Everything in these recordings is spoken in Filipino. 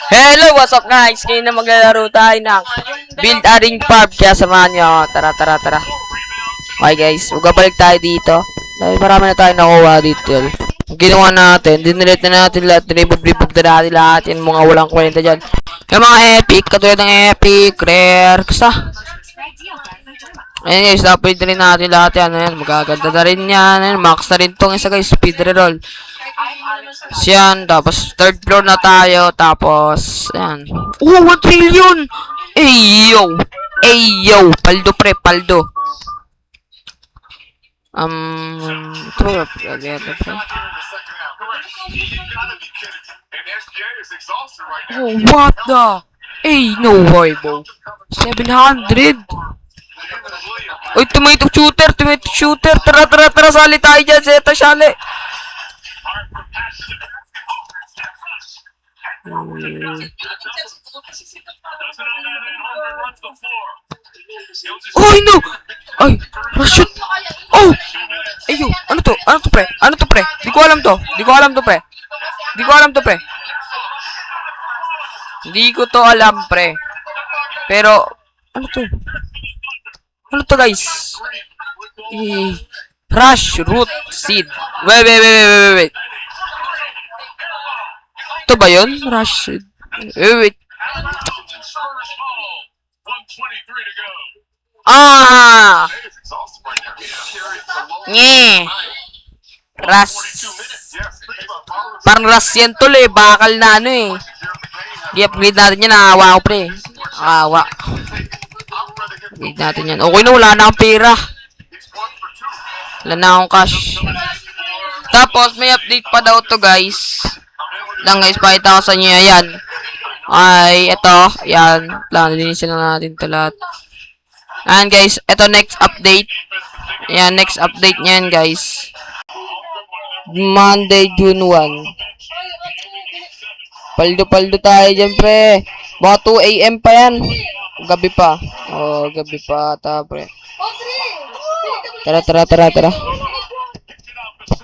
Hello, what's up guys? Ngayon na maglalaro tayo ng Build a Ring Farm. Kaya samahan nyo. Tara. Okay guys, magabalik tayo dito. Dahil marami na tayo nakuha dito. Ang ginawa natin, dinilit na natin lahat. Dinibog na natin lahat. Yung mga walang kwenta dyan. Yung mga epic, katulad ng epic, rare, kasa. Ayan guys, upgrade na rin natin lahat yan. Ayan, magaganda na rin yan. Ayan, max na rin tong isa guys, speed reroll. Siyan, tapos third floor na tayo, tapos ayan. Oh, 1 trillion! Ayo, paldo pre, paldo. Ito ba? Oh, what the? No way, bro. 700. Uy, tomato shooter. Tara, sali tayo dyan, Zeta, sali. Oh, no! Ay, shoot! Oh! Ayo, ano to, pre? Di ko alam to, pre. Hindi ko to alam, pre. Pero, ano to, guys? Rush root seed. Wait. Ito ba yun? Rush seed. Wait. Ras. Parang ras yan tol eh. Bakal na ano eh. I-upgrade natin yan. Naawa ko pre. Upgrade natin yan. Okay na, wala na akong pera. Wala na akong cash. Tapos may update pa daw to guys. Lang guys, pakita ko sa inyo. Ayan. Ay, ito. Ayan. Linisin na natin ito lahat. Ayan guys, ito next update. Ayan, next update niyan guys. Monday, June 1. Paldo tayo dyan pre. Mga 2 AM pa yan. Gabi pa. Oh, gabi pa ata pre. Tara.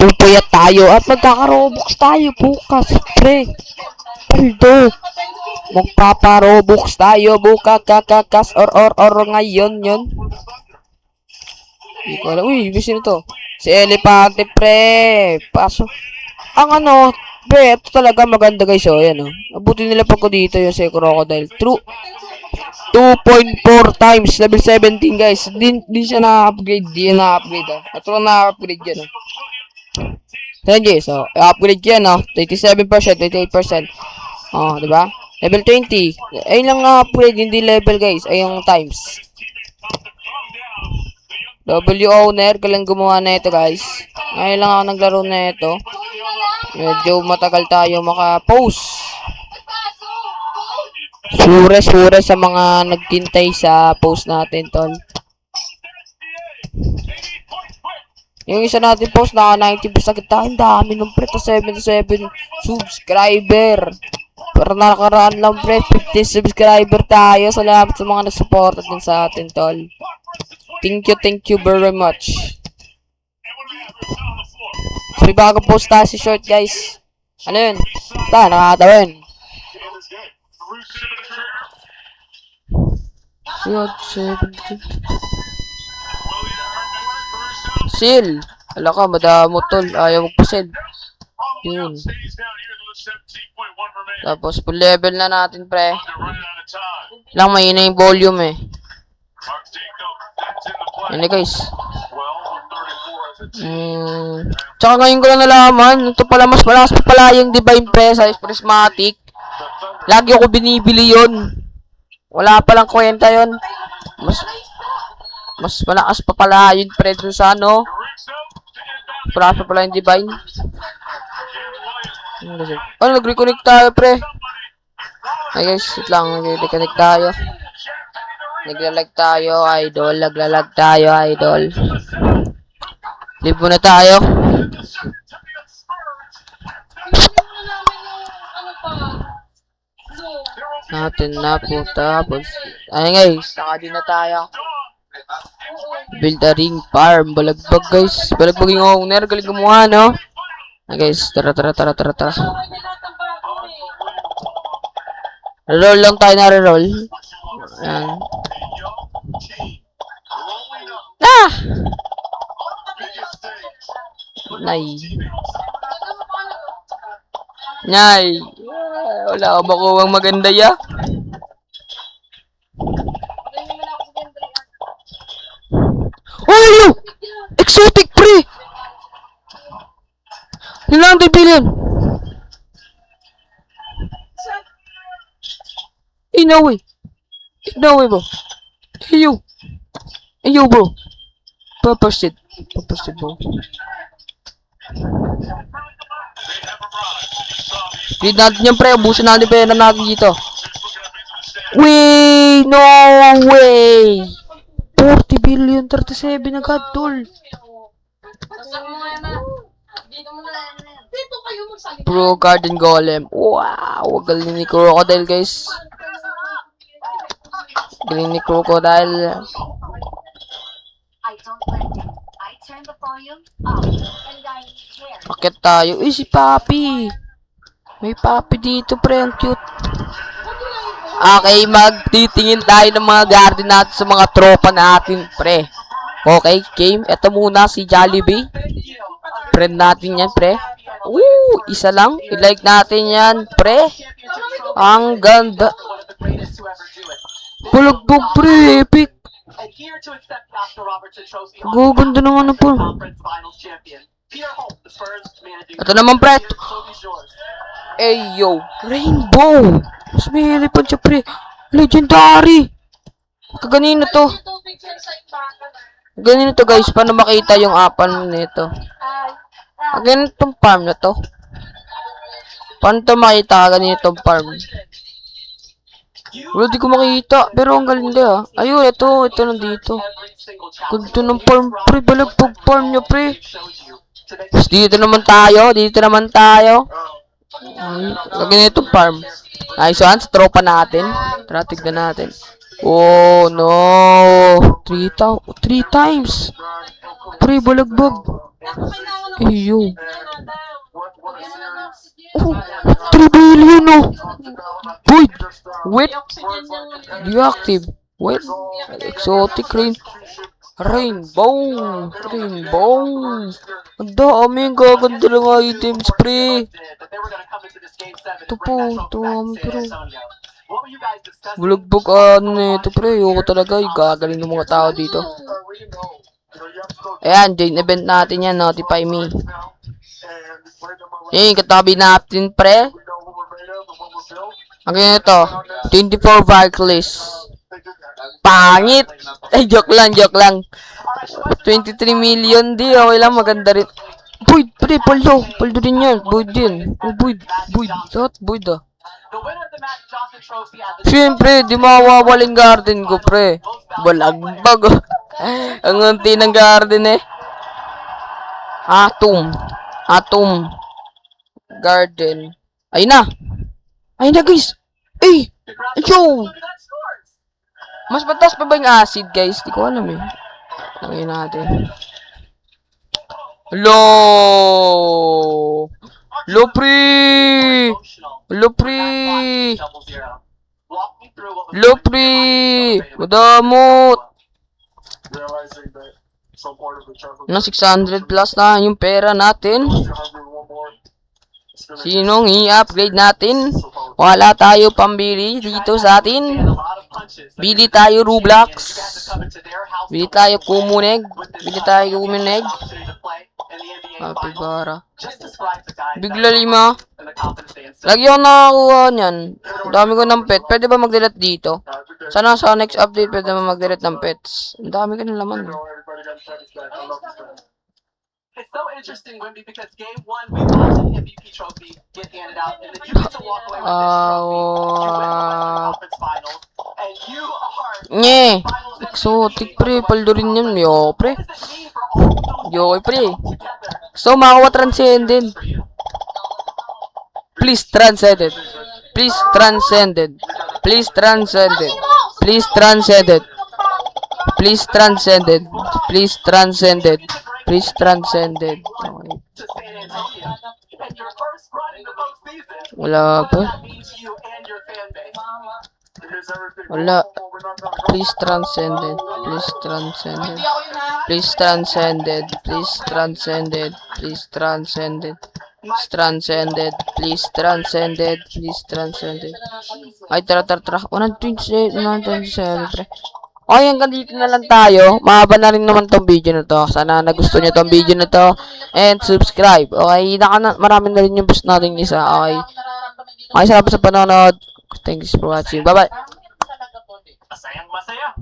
Pupuyat tayo at magkaka-robux tayo bukas pre. Paldo. Magpapa-robux tayo bukas kakakas or ngayon yun. Hindi ko alam. Uy, bisin ito. Si Elepante pre. Paso. Ang ano, pre, ito talaga maganda guys. O, yan o. Abutin nila pag ko dito yung si Crocodile. True. 2.4 times. Level 17 guys. Di siya na-upgrade. Di na-upgrade ah. Ito lang na-upgrade yan o. Yan guys. So, upgrade yan o. 27%, 28%. Oh, diba? Level 20. Ayun lang upgrade. Hindi level guys. Ay yung times. W owner, galang gumawa na ito guys. Ngayon lang ako naglaro na ito. Medyo matagal tayo maka-post. Sure sa mga nagtintay sa post natin tol. Yung isa natin post naka 90% kita. Ang dami nung pre, 77 subscriber. Pero nakaraan lang pre, 50 subscriber tayo. Salamat sa mga nagsuporta din sa atin tol. Thank you very much. So, may bago post tayo si short guys. Ano yun? Basta, nakakatawin. Short 70. Seal. Ala ka, madamo tol. Ayaw magpa-seal. Yun. Tapos, full level na natin pre. Lang mahina yung volume eh. Yan guys. Tsaka ngayon ko lang nalaman, ito pala mas malakas pa pala yung Divine Pre sa Prismatic. Lagi ako binibili yon. Wala palang kwenta yon. Mas malakas pa pala yun pre dun sa ano. Malakas pa pala yung Divine. Ano, nag-reconnect tayo pre. Ay guys, wait lang, nag-reconnect tayo. Naglalag tayo, idol. Live muna tayo. Natin na po tapos. Ayun guys, naka din na tayo. Build a ring farm. Balagbag guys. Balagbag yung owner. Galing gumawa no. Guys, tara. Roll lang tayo na roll. Ayan. Ah! Nay. Nay. Wala ka ba kuwang maganda ya? Oh! Exotic pre! Ilang billion? No way. No way, bro. Hey, you. Hey, you, bro. Papasid. Papasid, bro. Read natin yung pre. Ubusin natin pera natin dito. Wait! No way! 40 billion, 37 agad, tol. Pro Garden Golem. Wow! Galing ni Crocodile, guys. Galing ni Crocodile. Bakit tayo? Eh, si Papi. May Papi dito, pre. Ang cute. Okay, magtitingin tayo ng mga garden natin sa mga tropa natin, pre. Okay, game. Ito muna si Jollibee. Friend natin yan, pre. Isa lang. I-like natin yan, pre. Ang ganda. Pulagbog, pre. Epic. Gaganda ng ano po. Ito naman, pre. Yo. Rainbow. Mas may elephant siya, pre. Legendary. Kaganino to. Ganito to, guys. Paano makita yung apan nito? Ganitong farm na to. Paano to makita? Ganitong farm. Wala, di ko makita. Pero ang galing din, Ayun, ito. Ito nandito. Ganito ng farm, pre. Balagbog farm niya, pre. Dito naman tayo. Dito naman tayo. Ay, ganitong farm. Ay, so, sa tropa natin. Tara, tignan natin. Oh, no. 3 times. Pre, balagbog. Iyo. Oh, 3 billion, oh. Void. Wait. Deactive. Wait. Exotic rain. Rainbow. Ang dami yung gaganda lang items, pre. Ito po. Pero bulagbog ito, pre. Ayoko talaga. Yung gagaling ng mga tao dito. Ayan, join event natin yan. Notify me. Ayan, katabi natin, pre. Ang ganito. 24 Barclays. Pangit! Ay, joke lang. 23 million, di. Okay lang, maganda rin. Void, pre, paldo rin yan. Void din. Oh, void. Lahat void, Siyempre, di mawawaling garden ko, pre. Balagbag, Ang unti ng garden, Atom. Garden. Ayun na, guys. Yo! Mas mataas pa ba yung acid, guys? Di ko alam, Lagay natin. Hello, pre. Madamot. Na 600 plus na yung pera natin. Sinong i-upgrade natin? Wala tayo pambili dito sa atin. Bili tayo Roblox. Bili tayo Kumuneg. Pigara. Bigla 5. Lagi ako nakakuha niyan. Dami ko ng pet. Pwede ba mag-delete dito? Sana sa next update pwede ba mag-delete ng pets. Ang dami ko ng laman. It's so interesting, Wimby, because game 1 we watched an MVP trophy get handed out, and then you get to walk away with this trophy. You win the Western Conference Finals, and you are Exotic, pre. Paldo rin yun. Yo, pre. Pre. So, makawa transcended. Please transcended. Okay. to San Antonio, and your first running the postseason. Wala What does pa. that mean to you and your fan base? Wala. Please transcended. Please transcended. Please transcended. Please transcended. Please transcended. Please transcended. Please transcended. Please transcended. Ay, tara. 127, pre. Okay, hanggang dito na lang tayo. Mahaba na rin naman tong video na to. Sana nagustuhan nyo tong video na to. And subscribe. Okay, marami na rin yung post natin isa. Okay. Okay, salamat sa panonood. Thanks for watching. Bye-bye. Masayang masaya.